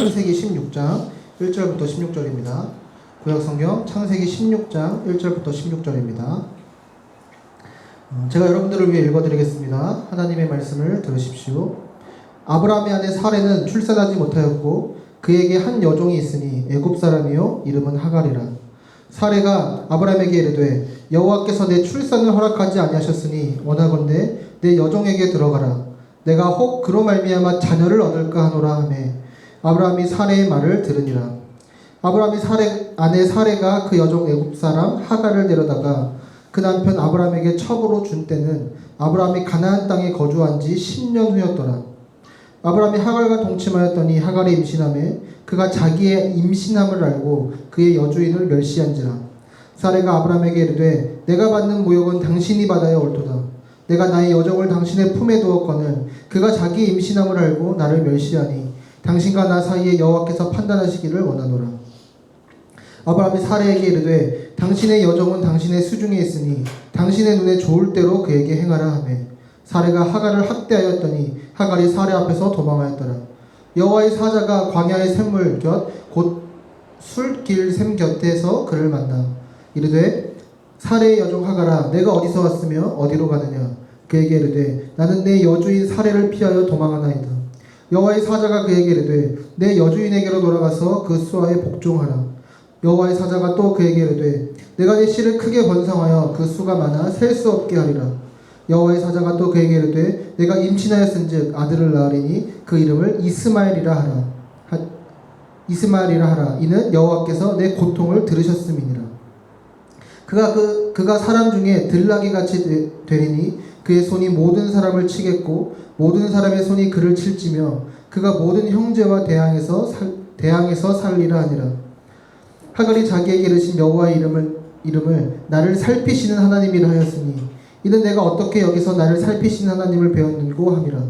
창세기 16장 1절부터 16절입니다. 구약성경 창세기 16장 1절부터 16절입니다. 제가 여러분들을 위해 읽어드리겠습니다. 하나님의 말씀을 들으십시오. 아브라함의 아내 사레는 출산하지 못하였고 그에게 한 여종이 있으니 애굽 사람이요 이름은 하갈이라. 사레가 아브라함에게 이르되 여호와께서 내 출산을 허락하지 아니하셨으니 원하건대 내 여종에게 들어가라. 내가 혹 그로 말미암아 자녀를 얻을까 하노라 하매 아브라함이 사레의 말을 들으니라. 아브라함이 아내 사레가 그 여종 애굽 사람 하갈을 데려다가 그 남편 아브라함에게 첩으로 준 때는 아브라함이 가나안 땅에 거주한 지 10년 후였더라. 아브라함이 하갈과 동침하였더니 하갈이 임신하매 그가 자기의 임신함을 알고 그의 여주인을 멸시한지라. 사레가 아브라함에게 이르되 내가 받는 모욕은 당신이 받아야 옳도다. 내가 나의 여종을 당신의 품에 두었거늘 그가 자기 임신함을 알고 나를 멸시하니 당신과 나 사이에 여호와께서 판단하시기를 원하노라. 아브라함이 사레에게 이르되 당신의 여종은 당신의 수중에 있으니 당신의 눈에 좋을 대로 그에게 행하라 하매 사레가 하갈을 학대하였더니 하갈이 사레 앞에서 도망하였더라. 여호와의 사자가 광야의 샘물 곁 곧 술길 샘 곁에서 그를 만나 이르되 사레의 여종 하갈아 내가 어디서 왔으며 어디로 가느냐. 그에게 이르되 나는 내 여주인 사레를 피하여 도망하나이다. 여호와의 사자가 그에게 이르되 내 여주인에게로 돌아가서 그 수하에 복종하라. 여호와의 사자가 또 그에게 이르되 내가 내 씨를 크게 번성하여 그 수가 많아 셀 수 없게 하리라. 여호와의 사자가 또 그에게 이르되 내가 임신하였은즉 아들을 낳으리니 그 이름을 이스마엘이라 하라. 이는 여호와께서 내 고통을 들으셨음이니라. 그가 사람 중에 들나귀 같이 되리니 그의 손이 모든 사람을 치겠고 모든 사람의 손이 그를 칠지며 그가 모든 형제와 대항해서 살리라 하니라. 하갈이 자기에게 이르신 여호와의 이름을 나를 살피시는 하나님이라 하였으니 이는 내가 어떻게 여기서 나를 살피시는 하나님을 배웠는고 함이라.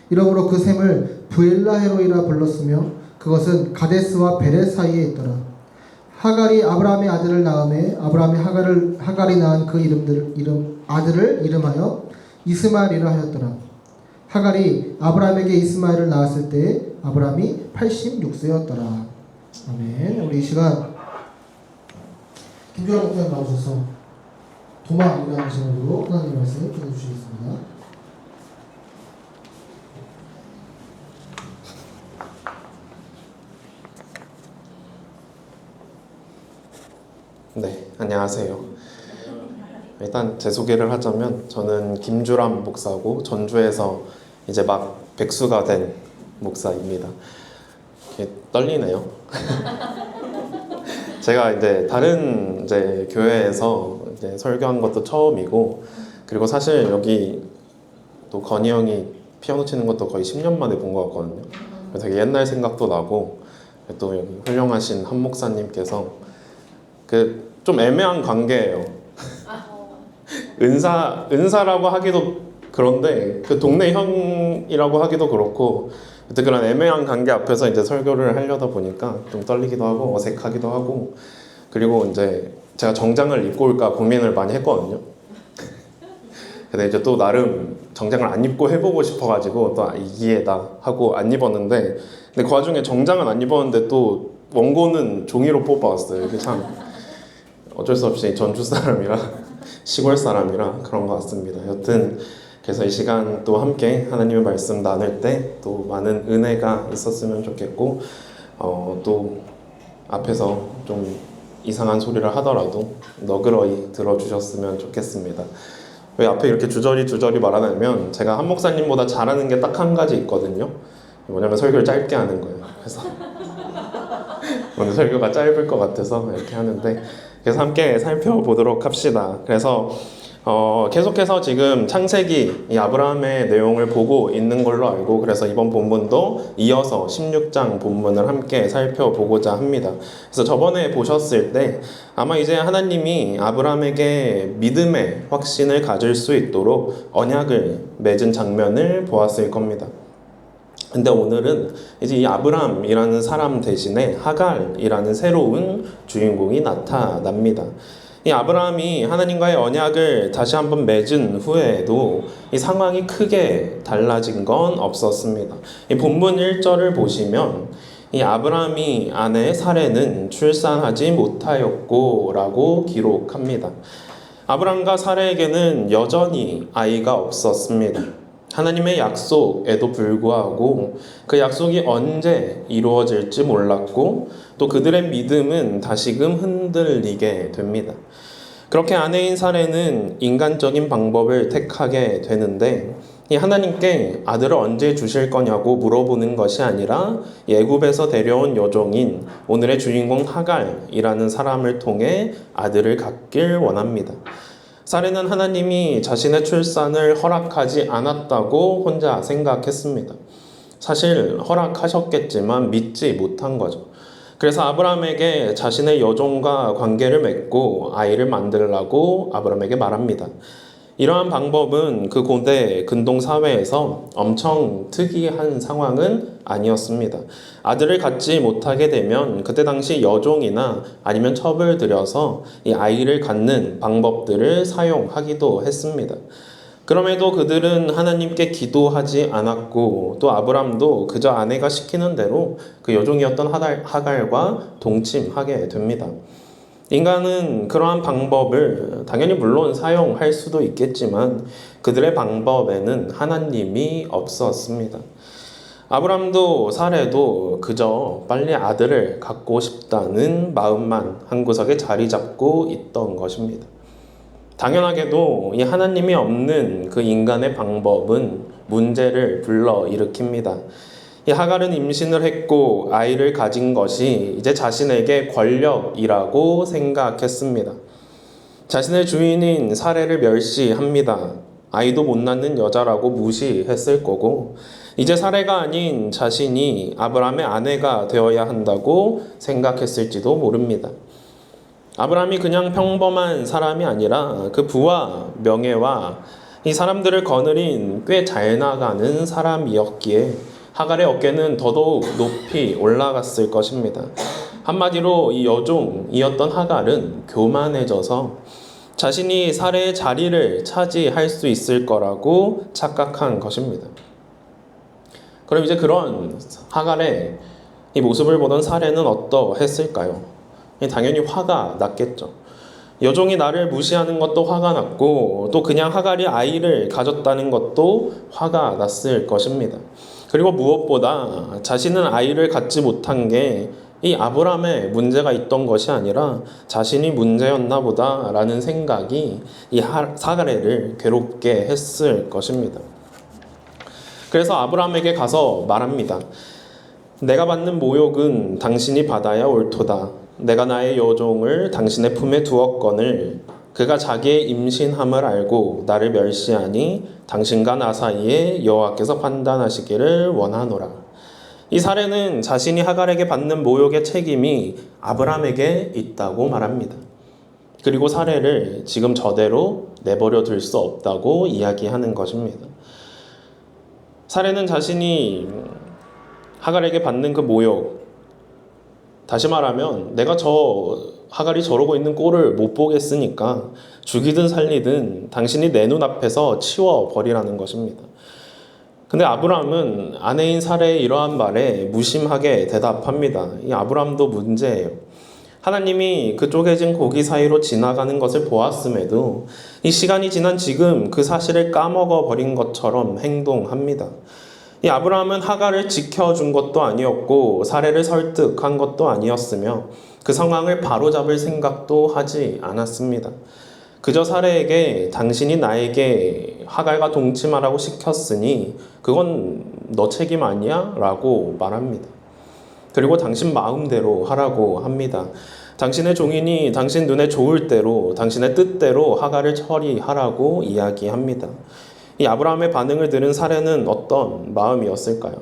이러므로 그 샘을 부엘라헤로이라 불렀으며 그것은 가데스와 베렛 사이에 있더라. 하갈이 아브라함의 아들을 낳음에 아브라함이 하갈이 낳은 그 아들을 이름하여 이스마엘이라 하였더라. 하갈이 아브라함에게 이스마엘을 낳았을 때 아브라함이 86세였더라. 아멘. 우리 이 시간 김주환 목사님 나오셔서 도망이라는 제목으로 하나님의 말씀을 전해주시겠습니다. 네, 안녕하세요. 일단 제 소개를 하자면 저는 김주람 목사고 전주에서 이제 막 백수가 된 목사입니다. 떨리네요. 제가 이제 다른 교회에서 설교한 것도 처음이고, 그리고 사실 여기 또 건희 형이 피아노 치는 것도 거의 10년 만에 본 것 같거든요. 되게 옛날 생각도 나고, 또 여기 훌륭하신 한 목사님께서 좀 애매한 관계예요. 은사라고 하기도 그런데 그 동네 형이라고 하기도 그렇고, 그런 애매한 관계 앞에서 이제 설교를 하려다 보니까 좀 떨리기도 하고 어색하기도 하고, 그리고 이제 제가 정장을 입고 올까 고민을 많이 했거든요. 근데 이제 또 나름 정장을 안 입고 해보고 싶어가지고 또 이기에다 하고 안 입었는데, 근데 그 와중에 정장은 안 입었는데 또 원고는 종이로 뽑아왔어요. 이게 참 어쩔 수 없이 전주 사람이라 시골 사람이라 그런 것 같습니다. 여튼 그래서 이 시간 또 함께 하나님의 말씀 나눌 때 또 많은 은혜가 있었으면 좋겠고, 또 앞에서 좀 이상한 소리를 하더라도 너그러이 들어주셨으면 좋겠습니다. 왜 앞에 이렇게 주저리 말하냐면 제가 한 목사님보다 잘하는 게 딱 한 가지 있거든요. 뭐냐면 설교를 짧게 하는 거예요. 그래서 오늘 설교가 짧을 것 같아서 이렇게 하는데, 그래서 함께 살펴보도록 합시다. 그래서 계속해서 지금 창세기 이 아브라함의 내용을 보고 있는 걸로 알고, 그래서 이번 본문도 이어서 16장 본문을 함께 살펴보고자 합니다. 그래서 저번에 보셨을 때 아마 이제 하나님이 아브라함에게 믿음의 확신을 가질 수 있도록 언약을 맺은 장면을 보았을 겁니다. 근데 오늘은 이제 이 아브람이라는 사람 대신에 하갈이라는 새로운 주인공이 나타납니다. 이 아브라함이 하나님과의 언약을 다시 한번 맺은 후에도 이 상황이 크게 달라진 건 없었습니다. 이 본문 1절을 보시면 이 아브라함이 아내 사레는 출산하지 못하였고라고 기록합니다. 아브라함과 사레에게는 여전히 아이가 없었습니다. 하나님의 약속에도 불구하고 그 약속이 언제 이루어질지 몰랐고 또 그들의 믿음은 다시금 흔들리게 됩니다. 그렇게 아내인 사레는 인간적인 방법을 택하게 되는데 이 하나님께 아들을 언제 주실 거냐고 물어보는 것이 아니라 애굽에서 데려온 여종인 오늘의 주인공 하갈이라는 사람을 통해 아들을 갖길 원합니다. 사레는 하나님이 자신의 출산을 허락하지 않았다고 혼자 생각했습니다. 사실 허락하셨겠지만 믿지 못한 거죠. 그래서 아브라함에게 자신의 여종과 관계를 맺고 아이를 만들라고 아브라함에게 말합니다. 이러한 방법은 그 고대 근동 사회에서 엄청 특이한 상황은 아니었습니다. 아들을 갖지 못하게 되면 그때 당시 여종이나 아니면 첩을 들여서 이 아이를 갖는 방법들을 사용하기도 했습니다. 그럼에도 그들은 하나님께 기도하지 않았고 또 아브람도 그저 아내가 시키는 대로 그 여종이었던 하갈과 동침하게 됩니다. 인간은 그러한 방법을 당연히 물론 사용할 수도 있겠지만 그들의 방법에는 하나님이 없었습니다. 아브람도 사레도 그저 빨리 아들을 갖고 싶다는 마음만 한 구석에 자리 잡고 있던 것입니다. 당연하게도 이 하나님이 없는 그 인간의 방법은 문제를 불러일으킵니다. 이 하갈은 임신을 했고 아이를 가진 것이 이제 자신에게 권력이라고 생각했습니다. 자신의 주인인 사레를 멸시합니다. 아이도 못 낳는 여자라고 무시했을 거고 이제 사레가 아닌 자신이 아브라함의 아내가 되어야 한다고 생각했을지도 모릅니다. 아브라함이 그냥 평범한 사람이 아니라 그 부와 명예와 이 사람들을 거느린 꽤 잘 나가는 사람이었기에 하갈의 어깨는 더더욱 높이 올라갔을 것입니다. 한마디로 이 여종이었던 하갈은 교만해져서 자신이 사레의 자리를 차지할 수 있을 거라고 착각한 것입니다. 그럼 이제 그런 하갈의 이 모습을 보던 사레는 어떠했을까요? 당연히 화가 났겠죠. 여종이 나를 무시하는 것도 화가 났고 또 그냥 하갈이 아이를 가졌다는 것도 화가 났을 것입니다. 그리고 무엇보다 자신은 아이를 갖지 못한 게 이 아브라함의 문제가 있던 것이 아니라 자신이 문제였나 보다라는 생각이 이 하갈을 괴롭게 했을 것입니다. 그래서 아브라함에게 가서 말합니다. 내가 받는 모욕은 당신이 받아야 옳도다. 내가 나의 여종을 당신의 품에 두었거늘 그가 자기의 임신함을 알고 나를 멸시하니 당신과 나 사이에 여호와께서 판단하시기를 원하노라. 이 사례는 자신이 하갈에게 받는 모욕의 책임이 아브라함에게 있다고 말합니다. 그리고 사례를 지금 저대로 내버려 둘 수 없다고 이야기하는 것입니다. 사례는 자신이 하갈에게 받는 그 모욕, 다시 말하면 내가 하갈이 저러고 있는 꼴을 못 보겠으니까 죽이든 살리든 당신이 내 눈앞에서 치워버리라는 것입니다. 근데 아브라함은 아내인 사레의 이러한 말에 무심하게 대답합니다. 이 아브라함도 문제예요. 하나님이 그 쪼개진 고기 사이로 지나가는 것을 보았음에도 이 시간이 지난 지금 그 사실을 까먹어 버린 것처럼 행동합니다. 이 아브라함은 하갈을 지켜준 것도 아니었고 사레를 설득한 것도 아니었으며 그 상황을 바로잡을 생각도 하지 않았습니다. 그저 사레에게 당신이 나에게 하갈과 동침하라고 시켰으니 그건 너 책임 아니야? 라고 말합니다. 그리고 당신 마음대로 하라고 합니다. 당신의 종인이 당신 눈에 좋을 대로 당신의 뜻대로 하갈을 처리하라고 이야기합니다. 이 아브라함의 반응을 들은 사레는 어떤 마음이었을까요?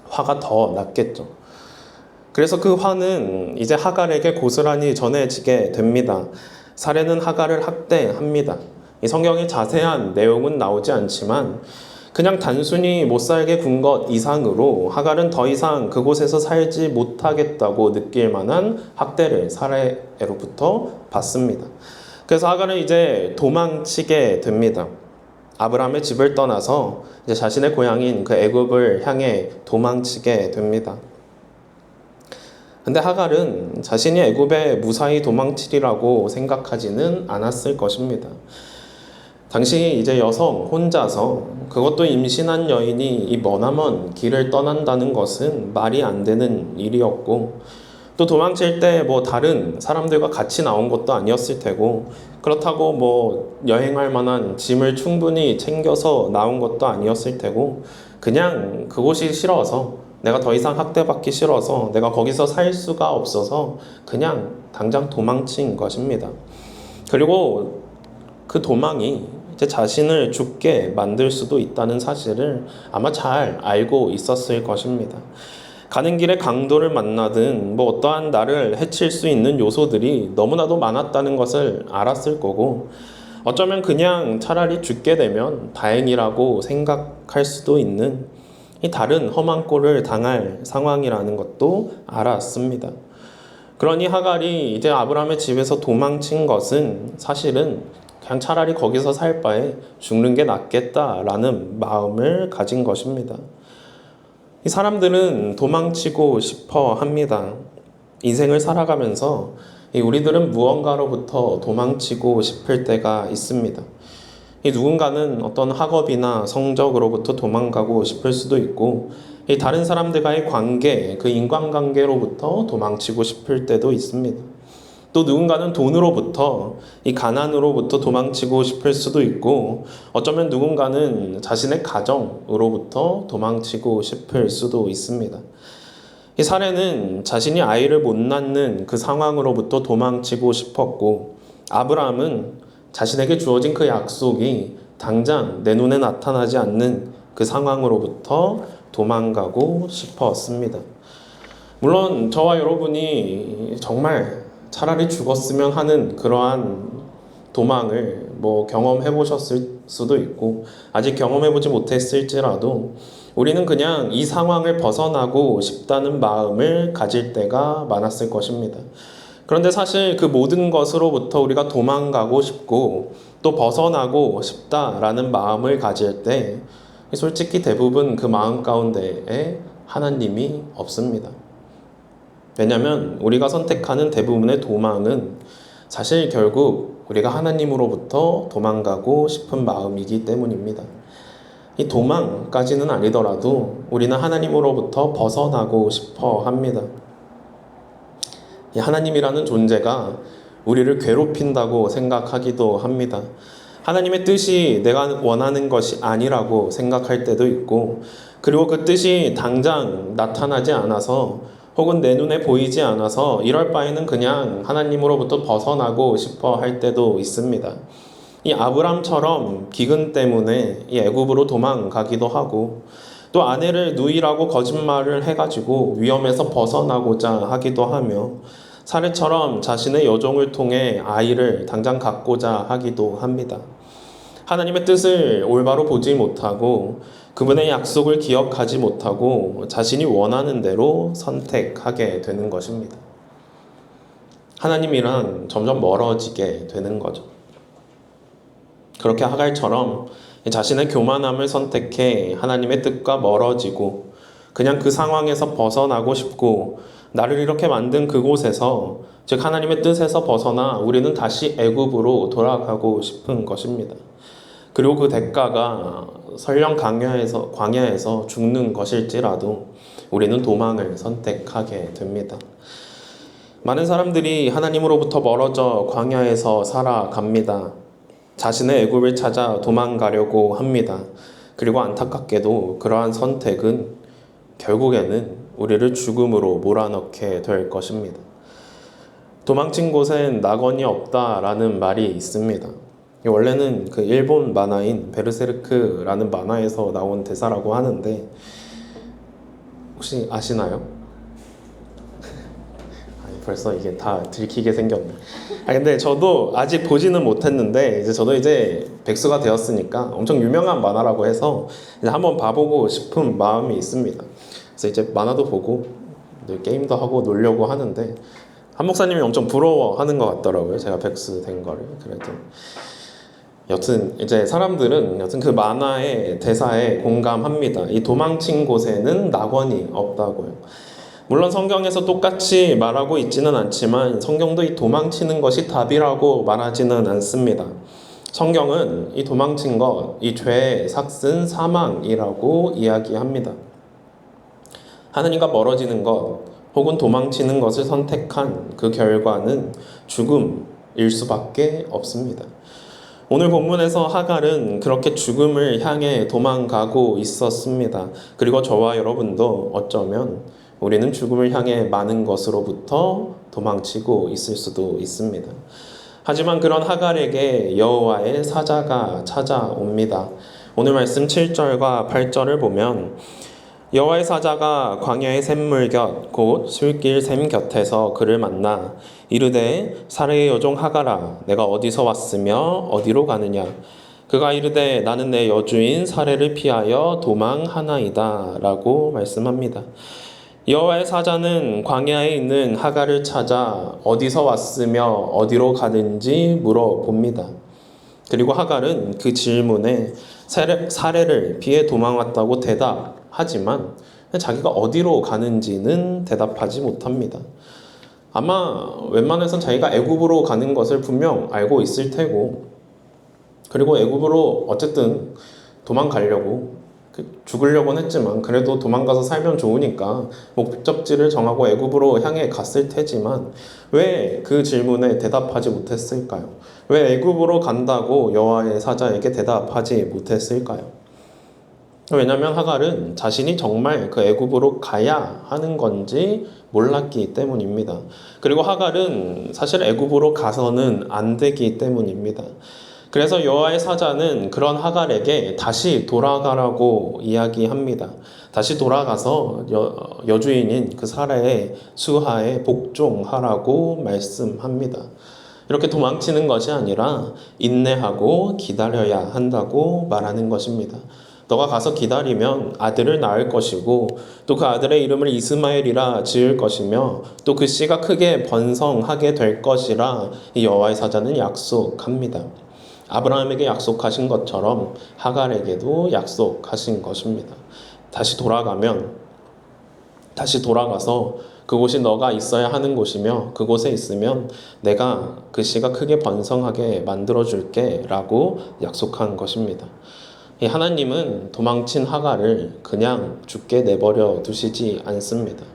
화가 더 났겠죠. 그래서 그 화는 이제 하갈에게 고스란히 전해지게 됩니다. 사레는 하갈을 학대합니다. 이 성경에 자세한 내용은 나오지 않지만 그냥 단순히 못 살게 군 것 이상으로 하갈은 더 이상 그곳에서 살지 못하겠다고 느낄 만한 학대를 사레로부터 받습니다. 그래서 하갈은 이제 도망치게 됩니다. 아브라함의 집을 떠나서 이제 자신의 고향인 그 애굽을 향해 도망치게 됩니다. 근데 하갈은 자신이 애굽에 무사히 도망치리라고 생각하지는 않았을 것입니다. 당시 이제 여성 혼자서, 그것도 임신한 여인이 이 머나먼 길을 떠난다는 것은 말이 안 되는 일이었고, 또 도망칠 때 뭐 다른 사람들과 같이 나온 것도 아니었을 테고, 그렇다고 뭐 여행할 만한 짐을 충분히 챙겨서 나온 것도 아니었을 테고, 그냥 그곳이 싫어서, 내가 더 이상 학대받기 싫어서, 내가 거기서 살 수가 없어서 그냥 당장 도망친 것입니다. 그리고 그 도망이 이제 자신을 죽게 만들 수도 있다는 사실을 아마 잘 알고 있었을 것입니다. 가는 길에 강도를 만나든 뭐 어떠한 나를 해칠 수 있는 요소들이 너무나도 많았다는 것을 알았을 거고, 어쩌면 그냥 차라리 죽게 되면 다행이라고 생각할 수도 있는 이 다른 험한 꼴을 당할 상황이라는 것도 알았습니다. 그러니 하갈이 이제 아브라함의 집에서 도망친 것은 사실은 그냥 차라리 거기서 살 바에 죽는 게 낫겠다라는 마음을 가진 것입니다. 이 사람들은 도망치고 싶어 합니다. 인생을 살아가면서 우리들은 무언가로부터 도망치고 싶을 때가 있습니다. 이 누군가는 어떤 학업이나 성적으로부터 도망가고 싶을 수도 있고, 이 다른 사람들과의 관계, 그 인간관계로부터 도망치고 싶을 때도 있습니다. 또 누군가는 돈으로부터, 이 가난으로부터 도망치고 싶을 수도 있고, 어쩌면 누군가는 자신의 가정으로부터 도망치고 싶을 수도 있습니다. 이 사례는 자신이 아이를 못 낳는 그 상황으로부터 도망치고 싶었고, 아브라함은 자신에게 주어진 그 약속이 당장 내 눈에 나타나지 않는 그 상황으로부터 도망가고 싶었습니다. 물론 저와 여러분이 정말 차라리 죽었으면 하는 그러한 도망을 뭐 경험해 보셨을 수도 있고, 아직 경험해 보지 못했을지라도 우리는 그냥 이 상황을 벗어나고 싶다는 마음을 가질 때가 많았을 것입니다. 그런데 사실 그 모든 것으로부터 우리가 도망가고 싶고 또 벗어나고 싶다라는 마음을 가질 때 솔직히 대부분 그 마음 가운데에 하나님이 없습니다. 왜냐하면 우리가 선택하는 대부분의 도망은 사실 결국 우리가 하나님으로부터 도망가고 싶은 마음이기 때문입니다. 이 도망까지는 아니더라도 우리는 하나님으로부터 벗어나고 싶어 합니다. 이 하나님이라는 존재가 우리를 괴롭힌다고 생각하기도 합니다. 하나님의 뜻이 내가 원하는 것이 아니라고 생각할 때도 있고, 그리고 그 뜻이 당장 나타나지 않아서 혹은 내 눈에 보이지 않아서 이럴 바에는 그냥 하나님으로부터 벗어나고 싶어 할 때도 있습니다. 이 아브람처럼 기근 때문에 이 애굽으로 도망가기도 하고, 또 아내를 누이라고 거짓말을 해가지고 위험에서 벗어나고자 하기도 하며, 사례처럼 자신의 여종을 통해 아이를 당장 갖고자 하기도 합니다. 하나님의 뜻을 올바로 보지 못하고 그분의 약속을 기억하지 못하고 자신이 원하는 대로 선택하게 되는 것입니다. 하나님이랑 점점 멀어지게 되는 거죠. 그렇게 하갈처럼 자신의 교만함을 선택해 하나님의 뜻과 멀어지고, 그냥 그 상황에서 벗어나고 싶고, 나를 이렇게 만든 그곳에서, 즉 하나님의 뜻에서 벗어나 우리는 다시 애굽으로 돌아가고 싶은 것입니다. 그리고 그 대가가 설령 광야에서 죽는 것일지라도 우리는 도망을 선택하게 됩니다. 많은 사람들이 하나님으로부터 멀어져 광야에서 살아갑니다. 자신의 애굽을 찾아 도망가려고 합니다. 그리고 안타깝게도 그러한 선택은 결국에는 우리를 죽음으로 몰아넣게 될 것입니다. 도망친 곳엔 낙원이 없다라는 말이 있습니다. 원래는 그 일본 만화인 베르세르크라는 만화에서 나온 대사라고 하는데, 혹시 아시나요? 벌써 이게 다 들키게 생겼네. 근데 저도 아직 보지는 못했는데 저도 이제 백수가 되었으니까 엄청 유명한 만화라고 해서 이제 한번 봐보고 싶은 마음이 있습니다. 그래서 이제 만화도 보고 게임도 하고 놀려고 하는데, 한 목사님이 엄청 부러워하는 것 같더라고요. 제가 백수 된 거를. 그래도 여튼 이제 사람들은 그 만화의 대사에 공감합니다. 이 도망친 곳에는 낙원이 없다고요. 물론 성경에서 똑같이 말하고 있지는 않지만 성경도 이 도망치는 것이 답이라고 말하지는 않습니다. 성경은 이 도망친 것, 이 죄의 삭슨 사망이라고 이야기합니다. 하나님과 멀어지는 것 혹은 도망치는 것을 선택한 그 결과는 죽음일 수밖에 없습니다. 오늘 본문에서 하갈은 그렇게 죽음을 향해 도망가고 있었습니다. 그리고 저와 여러분도 어쩌면 우리는 죽음을 향해 많은 것으로부터 도망치고 있을 수도 있습니다. 하지만 그런 하갈에게 여호와의 사자가 찾아옵니다. 오늘 말씀 7절과 8절을 보면 여호와의 사자가 광야의 샘물 곁 곧 술길 샘 곁에서 그를 만나 이르되 사르의 여종 하갈아 내가 어디서 왔으며 어디로 가느냐 그가 이르되 나는 내 여주인 사레를 피하여 도망하나이다 라고 말씀합니다. 여호와의 사자는 광야에 있는 하갈을 찾아 어디서 왔으며 어디로 가는지 물어봅니다. 그리고 하갈은 그 질문에 사레를 피해 도망왔다고 대답하지만 자기가 어디로 가는지는 대답하지 못합니다. 아마 웬만해선 자기가 애굽으로 가는 것을 분명 알고 있을 테고 그리고 애굽으로 어쨌든 도망가려고 죽으려고는 했지만 그래도 도망가서 살면 좋으니까 목적지를 정하고 애굽으로 향해 갔을 테지만 왜 그 질문에 대답하지 못했을까요? 왜 애굽으로 간다고 여호와의 사자에게 대답하지 못했을까요? 왜냐하면 하갈은 자신이 정말 그 애굽으로 가야 하는 건지 몰랐기 때문입니다. 그리고 하갈은 사실 애굽으로 가서는 안 되기 때문입니다. 그래서 여호와의 사자는 그런 하갈에게 다시 돌아가라고 이야기합니다. 다시 돌아가서 여주인인 그 사라의 수하에 복종하라고 말씀합니다. 이렇게 도망치는 것이 아니라 인내하고 기다려야 한다고 말하는 것입니다. 너가 가서 기다리면 아들을 낳을 것이고 또 그 아들의 이름을 이스마엘이라 지을 것이며 또 그 씨가 크게 번성하게 될 것이라 이 여호와의 사자는 약속합니다. 아브라함에게 약속하신 것처럼 하갈에게도 약속하신 것입니다. 다시 돌아가서 그곳이 너가 있어야 하는 곳이며 그곳에 있으면 내가 그 씨가 크게 번성하게 만들어줄게 라고 약속한 것입니다. 하나님은 도망친 하갈을 그냥 죽게 내버려 두시지 않습니다.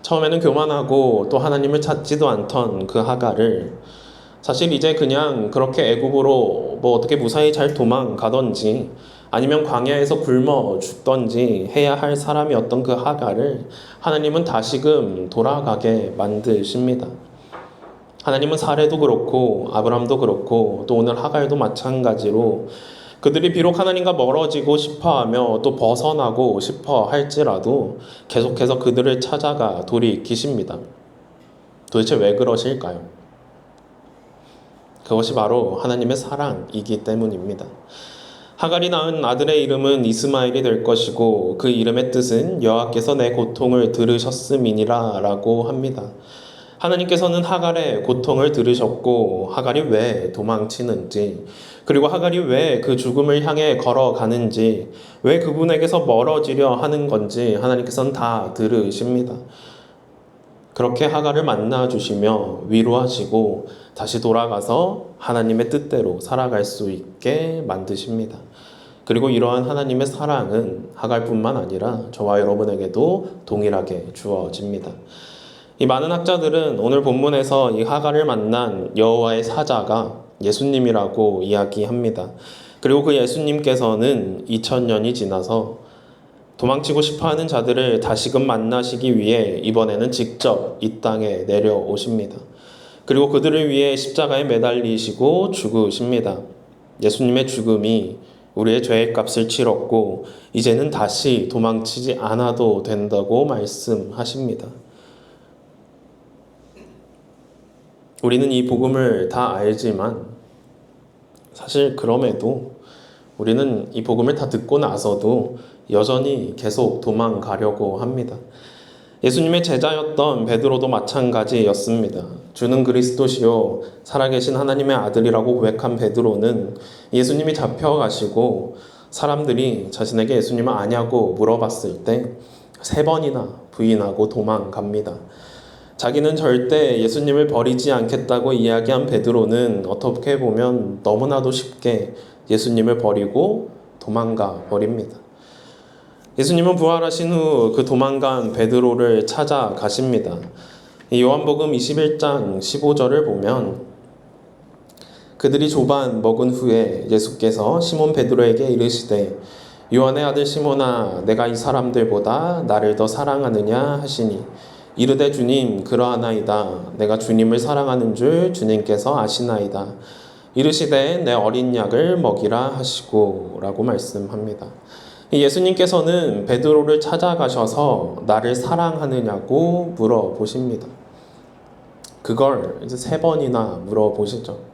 처음에는 교만하고 또 하나님을 찾지도 않던 그 하갈을 사실 이제 그냥 그렇게 애굽으로 어떻게 무사히 잘 도망가던지 아니면 광야에서 굶어 죽던지 해야 할 사람이었던 그 하갈을 하나님은 다시금 돌아가게 만드십니다. 하나님은 사레도 그렇고 아브람도 그렇고 또 오늘 하갈도 마찬가지로 그들이 비록 하나님과 멀어지고 싶어하며 또 벗어나고 싶어 할지라도 계속해서 그들을 찾아가 돌이키십니다. 도대체 왜 그러실까요? 그것이 바로 하나님의 사랑이기 때문입니다. 하갈이 낳은 아들의 이름은 이스마엘이 될 것이고 그 이름의 뜻은 여호와께서 내 고통을 들으셨음이니라 라고 합니다. 하나님께서는 하갈의 고통을 들으셨고 하갈이 왜 도망치는지 그리고 하갈이 왜 그 죽음을 향해 걸어가는지 왜 그분에게서 멀어지려 하는 건지 하나님께서는 다 들으십니다. 그렇게 하갈을 만나주시며 위로하시고 다시 돌아가서 하나님의 뜻대로 살아갈 수 있게 만드십니다. 그리고 이러한 하나님의 사랑은 하갈뿐만 아니라 저와 여러분에게도 동일하게 주어집니다. 이 많은 학자들은 오늘 본문에서 이 하갈을 만난 여호와의 사자가 예수님이라고 이야기합니다. 그리고 그 예수님께서는 2000년이 지나서 도망치고 싶어하는 자들을 다시금 만나시기 위해 이번에는 직접 이 땅에 내려오십니다. 그리고 그들을 위해 십자가에 매달리시고 죽으십니다. 예수님의 죽음이 우리의 죄의 값을 치렀고 이제는 다시 도망치지 않아도 된다고 말씀하십니다. 우리는 이 복음을 다 알지만 사실 그럼에도 우리는 이 복음을 다 듣고 나서도 여전히 계속 도망가려고 합니다. 예수님의 제자였던 베드로도 마찬가지였습니다. 주는 그리스도시요 살아계신 하나님의 아들이라고 고백한 베드로는 예수님이 잡혀가시고 사람들이 자신에게 예수님을 아냐고 물어봤을 때 3번이나 부인하고 도망갑니다. 자기는 절대 예수님을 버리지 않겠다고 이야기한 베드로는 어떻게 보면 너무나도 쉽게 예수님을 버리고 도망가 버립니다. 예수님은 부활하신 후 그 도망간 베드로를 찾아가십니다. 이 요한복음 21장 15절을 보면 그들이 조반 먹은 후에 예수께서 시몬 베드로에게 이르시되 요한의 아들 시몬아 내가 이 사람들보다 나를 더 사랑하느냐 하시니 이르되 주님 그러하나이다. 내가 주님을 사랑하는 줄 주님께서 아시나이다. 이르시되 내 어린 양을 먹이라 하시고 라고 말씀합니다. 예수님께서는 베드로를 찾아가셔서 나를 사랑하느냐고 물어보십니다. 그걸 이제 3번이나 물어보시죠.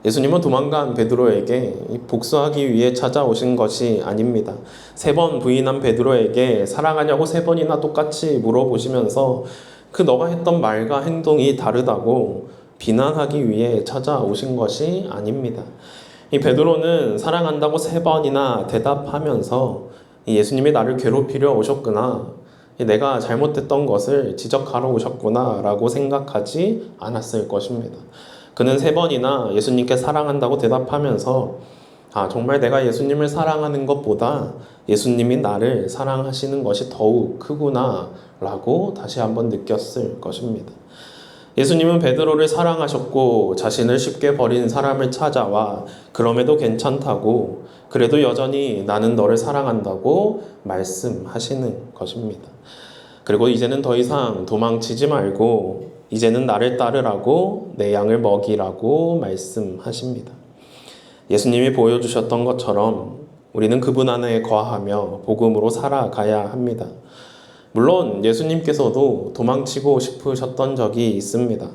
예수님은 도망간 베드로에게 복수하기 위해 찾아오신 것이 아닙니다. 3번 부인한 베드로에게 사랑하냐고 3번이나 똑같이 물어보시면서 그 너가 했던 말과 행동이 다르다고 비난하기 위해 찾아오신 것이 아닙니다. 이 베드로는 사랑한다고 3번이나 대답하면서 예수님이 나를 괴롭히려 오셨구나, 내가 잘못했던 것을 지적하러 오셨구나 라고 생각하지 않았을 것입니다. 그는 3번이나 예수님께 사랑한다고 대답하면서 정말 내가 예수님을 사랑하는 것보다 예수님이 나를 사랑하시는 것이 더욱 크구나 라고 다시 한번 느꼈을 것입니다. 예수님은 베드로를 사랑하셨고 자신을 쉽게 버린 사람을 찾아와 그럼에도 괜찮다고, 그래도 여전히 나는 너를 사랑한다고 말씀하시는 것입니다. 그리고 이제는 더 이상 도망치지 말고 이제는 나를 따르라고 내 양을 먹이라고 말씀하십니다. 예수님이 보여주셨던 것처럼 우리는 그분 안에 거하며 복음으로 살아가야 합니다. 물론 예수님께서도 도망치고 싶으셨던 적이 있습니다.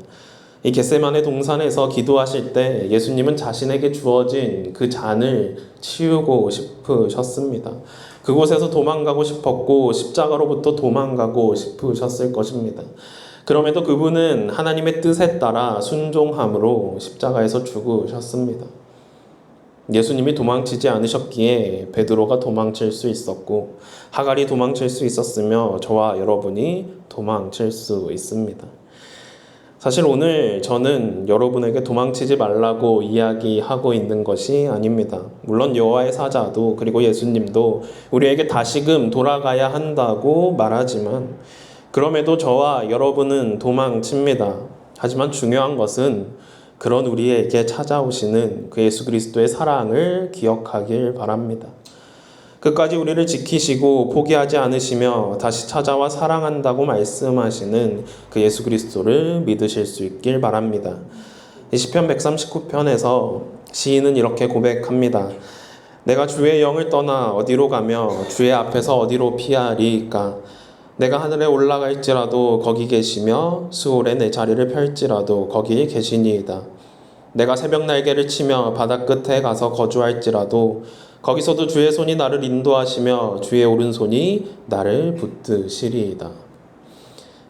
이 겟세마네 동산에서 기도하실 때 예수님은 자신에게 주어진 그 잔을 치우고 싶으셨습니다. 그곳에서 도망가고 싶었고 십자가로부터 도망가고 싶으셨을 것입니다. 그럼에도 그분은 하나님의 뜻에 따라 순종함으로 십자가에서 죽으셨습니다. 예수님이 도망치지 않으셨기에 베드로가 도망칠 수 있었고 하갈이 도망칠 수 있었으며 저와 여러분이 도망칠 수 있습니다. 사실 오늘 저는 여러분에게 도망치지 말라고 이야기하고 있는 것이 아닙니다. 물론 여호와의 사자도 그리고 예수님도 우리에게 다시금 돌아가야 한다고 말하지만 그럼에도 저와 여러분은 도망칩니다. 하지만 중요한 것은 그런 우리에게 찾아오시는 그 예수 그리스도의 사랑을 기억하길 바랍니다. 끝까지 우리를 지키시고 포기하지 않으시며 다시 찾아와 사랑한다고 말씀하시는 그 예수 그리스도를 믿으실 수 있길 바랍니다. 시편 139편에서 시인은 이렇게 고백합니다. 내가 주의 영을 떠나 어디로 가며 주의 앞에서 어디로 피하리이까. 내가 하늘에 올라갈지라도 거기 계시며 수월에 내 자리를 펼지라도 거기 계시니이다. 내가 새벽 날개를 치며 바다 끝에 가서 거주할지라도 거기서도 주의 손이 나를 인도하시며 주의 오른손이 나를 붙드시리이다.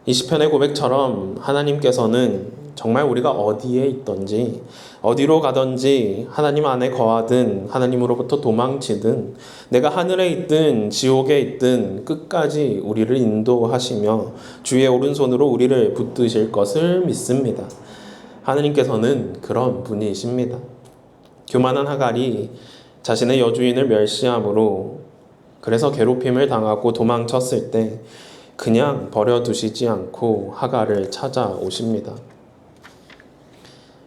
이 시편의 고백처럼 하나님께서는 정말 우리가 어디에 있든지 어디로 가든지 하나님 안에 거하든 하나님으로부터 도망치든 내가 하늘에 있든 지옥에 있든 끝까지 우리를 인도하시며 주의 오른손으로 우리를 붙드실 것을 믿습니다. 하나님께서는 그런 분이십니다. 교만한 하갈이 자신의 여주인을 멸시함으로 그래서 괴롭힘을 당하고 도망쳤을 때 그냥 버려두시지 않고 하갈을 찾아오십니다.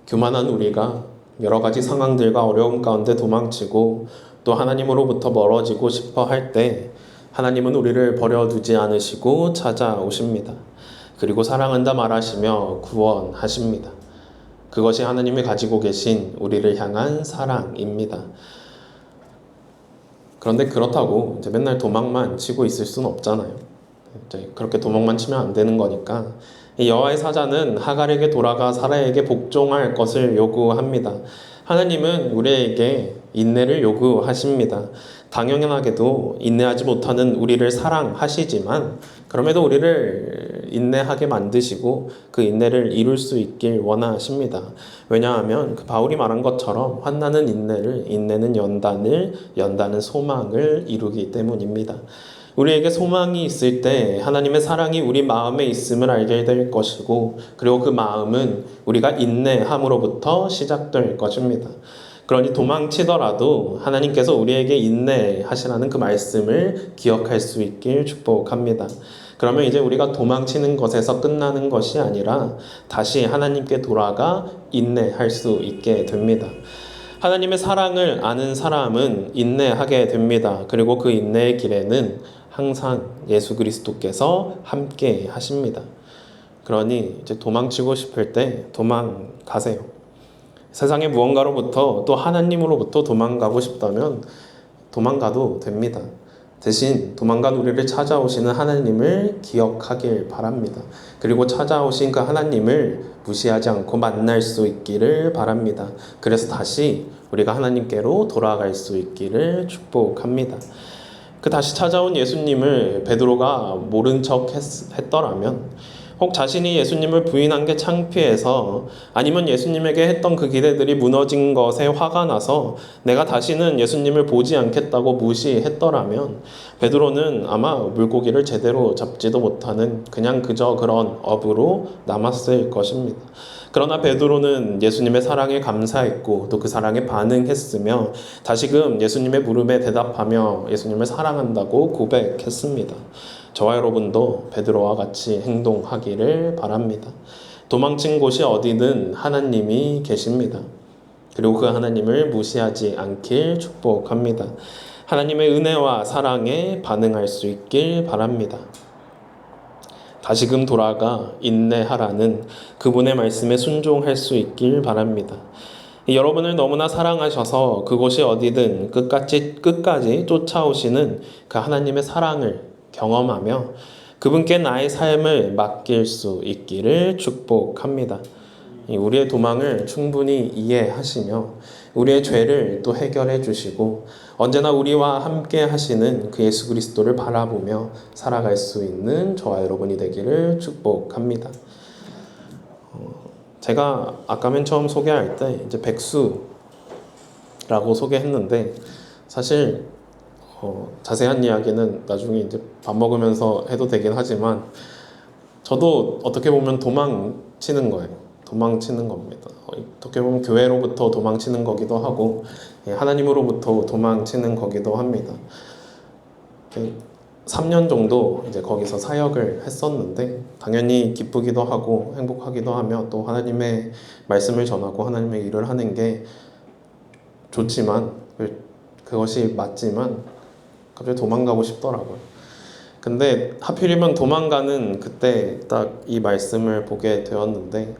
교만한 우리가 여러 가지 상황들과 어려움 가운데 도망치고 또 하나님으로부터 멀어지고 싶어 할 때 하나님은 우리를 버려두지 않으시고 찾아오십니다. 그리고 사랑한다 말하시며 구원하십니다. 그것이 하나님이 가지고 계신 우리를 향한 사랑입니다. 그런데 그렇다고 이제 맨날 도망만 치고 있을 수는 없잖아요. 이제 그렇게 도망만 치면 안 되는 거니까 이 여호와의 사자는 하갈에게 돌아가 사라에게 복종할 것을 요구합니다. 하나님은 우리에게 인내를 요구하십니다. 당연하게도 인내하지 못하는 우리를 사랑하시지만 그럼에도 우리를 인내하게 만드시고 그 인내를 이룰 수 있길 원하십니다. 왜냐하면 그 바울이 말한 것처럼 환난은 인내를, 인내는 연단을, 연단은 소망을 이루기 때문입니다. 우리에게 소망이 있을 때 하나님의 사랑이 우리 마음에 있음을 알게 될 것이고, 그리고 그 마음은 우리가 인내함으로부터 시작될 것입니다. 그러니 도망치더라도 하나님께서 우리에게 인내하시라는 그 말씀을 기억할 수 있길 축복합니다. 그러면 이제 우리가 도망치는 것에서 끝나는 것이 아니라 다시 하나님께 돌아가 인내할 수 있게 됩니다. 하나님의 사랑을 아는 사람은 인내하게 됩니다. 그리고 그 인내의 길에는 항상 예수 그리스도께서 함께 하십니다. 그러니 이제 도망치고 싶을 때 도망가세요. 세상의 무언가로부터 또 하나님으로부터 도망가고 싶다면 도망가도 됩니다. 대신 도망간 우리를 찾아오시는 하나님을 기억하길 바랍니다. 그리고 찾아오신 그 하나님을 무시하지 않고 만날 수 있기를 바랍니다. 그래서 다시 우리가 하나님께로 돌아갈 수 있기를 축복합니다. 그 다시 찾아온 예수님을 베드로가 모른 척 했더라면, 혹 자신이 예수님을 부인한 게 창피해서, 아니면 예수님에게 했던 그 기대들이 무너진 것에 화가 나서 내가 다시는 예수님을 보지 않겠다고 무시했더라면 베드로는 아마 물고기를 제대로 잡지도 못하는 그냥 그저 그런 어부로 남았을 것입니다. 그러나 베드로는 예수님의 사랑에 감사했고 또 그 사랑에 반응했으며 다시금 예수님의 물음에 대답하며 예수님을 사랑한다고 고백했습니다. 저와 여러분도 베드로와 같이 행동하기를 바랍니다. 도망친 곳이 어디든 하나님이 계십니다. 그리고 그 하나님을 무시하지 않길 축복합니다. 하나님의 은혜와 사랑에 반응할 수 있길 바랍니다. 다시금 돌아가 인내하라는 그분의 말씀에 순종할 수 있길 바랍니다. 여러분을 너무나 사랑하셔서 그곳이 어디든 끝까지 쫓아오시는 그 하나님의 사랑을 경험하며 그분께 나의 삶을 맡길 수 있기를 축복합니다. 우리의 도망을 충분히 이해하시며 우리의 죄를 또 해결해 주시고 언제나 우리와 함께 하시는 그 예수 그리스도를 바라보며 살아갈 수 있는 저와 여러분이 되기를 축복합니다. 제가 아까 맨 처음 소개할 때 이제 백수라고 소개했는데 사실 자세한 이야기는 나중에 이제 밥 먹으면서 해도 되긴 하지만 저도 어떻게 보면 도망치는 거예요. 도망치는 겁니다. 어떻게 보면 교회로부터 도망치는 거기도 하고 하나님으로부터 도망치는 거기도 합니다. 3년 정도 이제 거기서 사역을 했었는데 당연히 기쁘기도 하고 행복하기도 하며 또 하나님의 말씀을 전하고 하나님의 일을 하는 게 좋지만 그것이 맞지만 갑자기 도망가고 싶더라고요. 근데 하필이면 도망가는 그때 딱 이 말씀을 보게 되었는데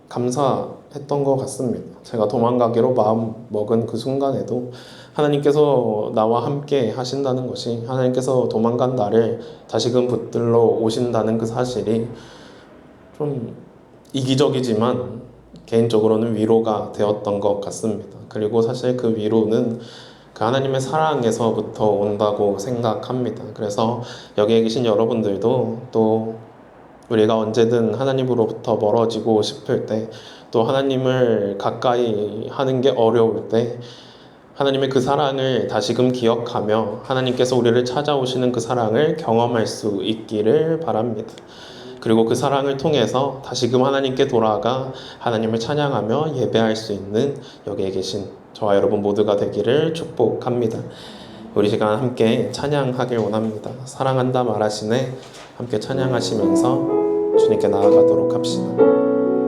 감사했던 것 같습니다. 제가 도망가기로 마음 먹은 그 순간에도 하나님께서 나와 함께 하신다는 것이, 하나님께서 도망간 나를 다시금 붙들러 오신다는 그 사실이 좀 이기적이지만 개인적으로는 위로가 되었던 것 같습니다. 그리고 사실 그 위로는 그 하나님의 사랑에서부터 온다고 생각합니다. 그래서 여기에 계신 여러분들도 또 우리가 언제든 하나님으로부터 멀어지고 싶을 때, 또 하나님을 가까이 하는 게 어려울 때 하나님의 그 사랑을 다시금 기억하며 하나님께서 우리를 찾아오시는 그 사랑을 경험할 수 있기를 바랍니다. 그리고 그 사랑을 통해서 다시금 하나님께 돌아가 하나님을 찬양하며 예배할 수 있는 여기에 계신 저와 여러분 모두가 되기를 축복합니다. 우리 시간 함께 찬양하길 원합니다. 사랑한다 말하시네 함께 찬양하시면서 주님께 나아가도록 합시다.